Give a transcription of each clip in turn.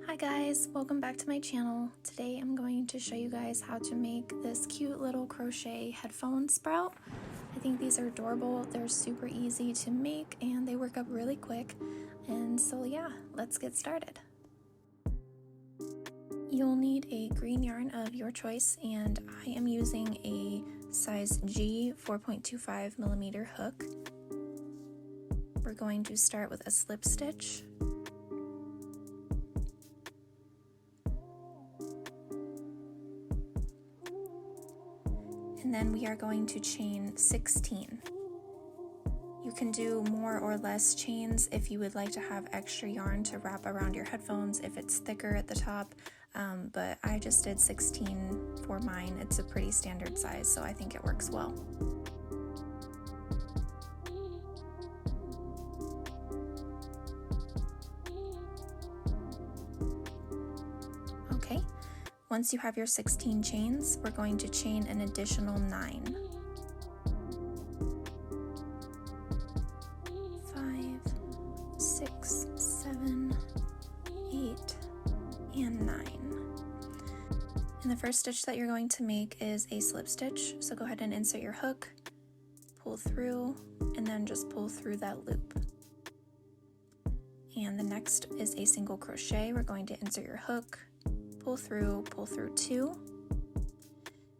Hi guys, welcome back to my channel. Today I'm going to show you guys how to make this cute little crochet headphone sprout. I think these are adorable, they're super easy to make and they work up really quick. And so yeah, let's get started. You'll need a green yarn of your choice and I am using a size G 4.25 millimeter hook. We're going to start with a slip stitch. And then we are going to chain 16. You can do more or less chains if you would like to have extra yarn to wrap around your headphones if it's thicker at the top, but I just did 16 for mine. It's a pretty standard size, so I think it works well. Okay. Once you have your 16 chains, we're going to chain an additional 9. 5, 6, 7, 8, and 9. And the first stitch that you're going to make is a slip stitch. So go ahead and insert your hook, pull through, and then just pull through that loop. And the next is a single crochet. We're going to insert your hook, pull through 2,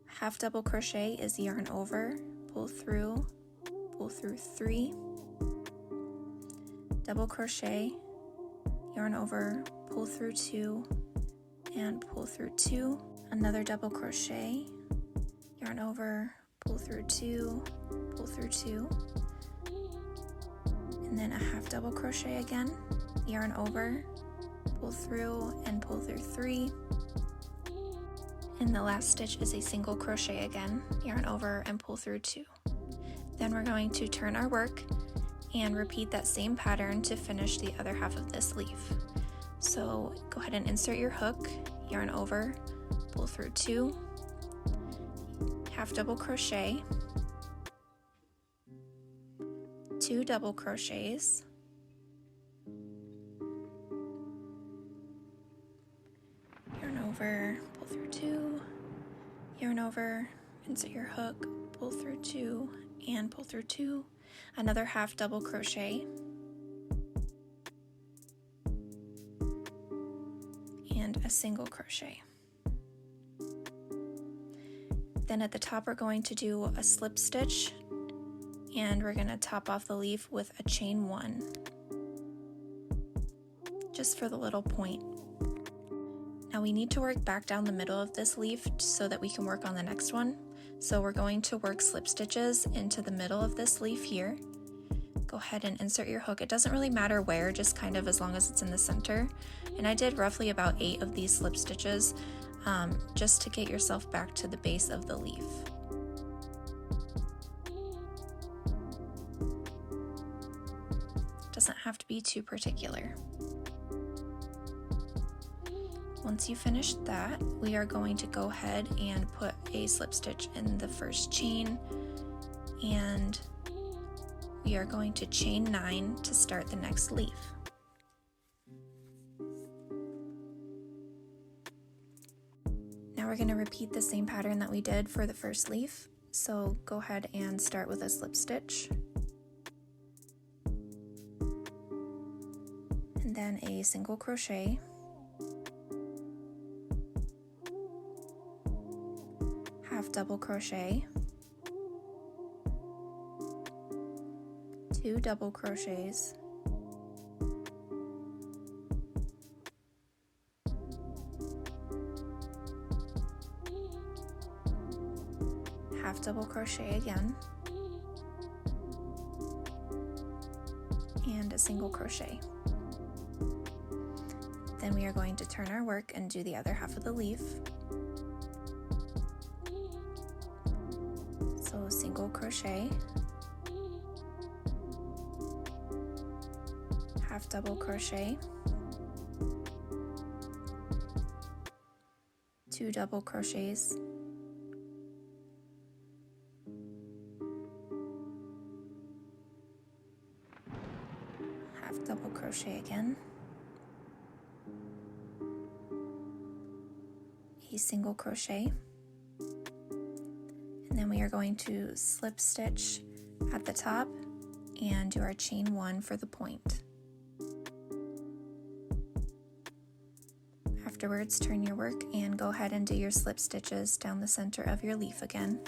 half double crochet is yarn over, pull through 3, double crochet, yarn over, pull through 2, and pull through 2, another double crochet, yarn over, pull through 2, and then a half double crochet again, yarn over, pull through, and pull through 3. And the last stitch is a single crochet again, yarn over and pull through 2. Then we're going to turn our work and repeat that same pattern to finish the other half of this leaf. So go ahead and insert your hook, yarn over, pull through 2, half double crochet, 2 double crochets, yarn over, pull through 2, yarn over, insert your hook, pull through 2, and pull through 2, another half double crochet, and a single crochet. Then at the top we're going to do a slip stitch, and we're going to top off the leaf with a chain 1, just for the little point. Now we need to work back down the middle of this leaf so that we can work on the next one. So we're going to work slip stitches into the middle of this leaf here. Go ahead and insert your hook. It doesn't really matter where, just kind of as long as it's in the center. And I did roughly about 8 of these slip stitches just to get yourself back to the base of the leaf. Doesn't have to be too particular. Once you finish that, we are going to go ahead and put a slip stitch in the first chain, and we are going to chain 9 to start the next leaf. Now we're going to repeat the same pattern that we did for the first leaf. So go ahead and start with a slip stitch, and then a single crochet, half double crochet, 2 double crochets, half double crochet again, and a single crochet. Then we are going to turn our work and do the other half of the leaf. So single crochet, half double crochet, 2 double crochets, half double crochet again, a single crochet, and then we are going to slip stitch at the top and do our chain 1 for the point. Afterwards, turn your work and go ahead and do your slip stitches down the center of your leaf again.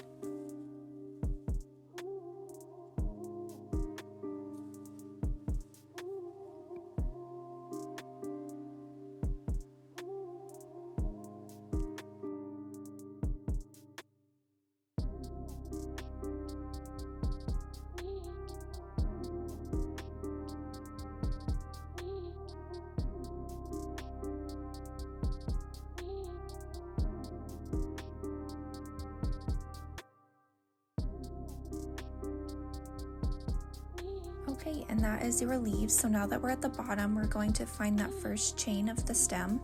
Okay, and that is your leaves. So now that we're at the bottom, we're going to find that first chain of the stem,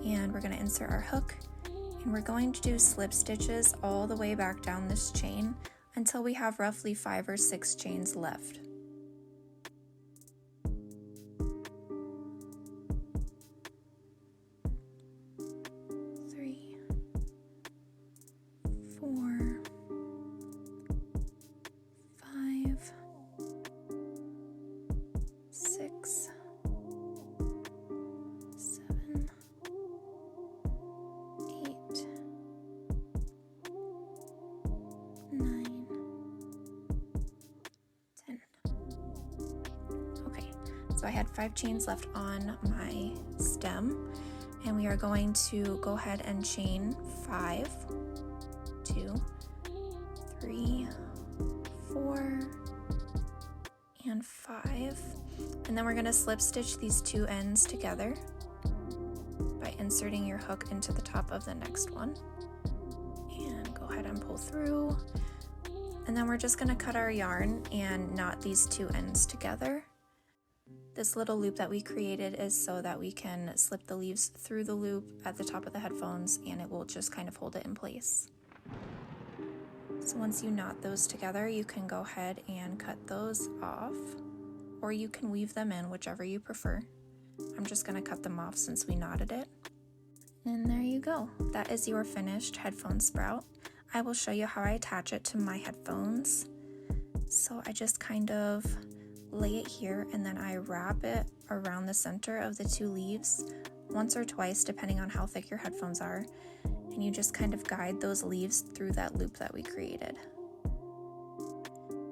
and we're going to insert our hook, and we're going to do slip stitches all the way back down this chain until we have roughly 5 or 6 chains left. So I had 5 chains left on my stem, and we are going to go ahead and chain 5, 2, 3, 4, and 5, and then we're going to slip stitch these 2 ends together by inserting your hook into the top of the next one, and go ahead and pull through, and then we're just going to cut our yarn and knot these 2 ends together. This little loop that we created is so that we can slip the leaves through the loop at the top of the headphones, and it will just kind of hold it in place. So once you knot those together, you can go ahead and cut those off, or you can weave them in, whichever you prefer. I'm just going to cut them off since we knotted it. And there you go. That is your finished headphone sprout. I will show you how I attach it to my headphones. So I just kind of lay it here, and then I wrap it around the center of the 2 leaves once or twice depending on how thick your headphones are, and you just kind of guide those leaves through that loop that we created,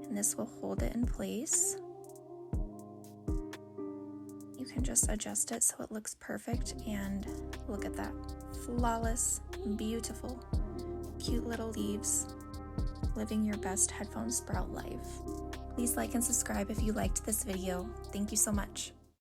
and this will hold it in place. You can just adjust it so it looks perfect, and look at that, flawless, beautiful, cute little leaves, living your best headphone sprout life. Please like and subscribe if you liked this video. Thank you so much.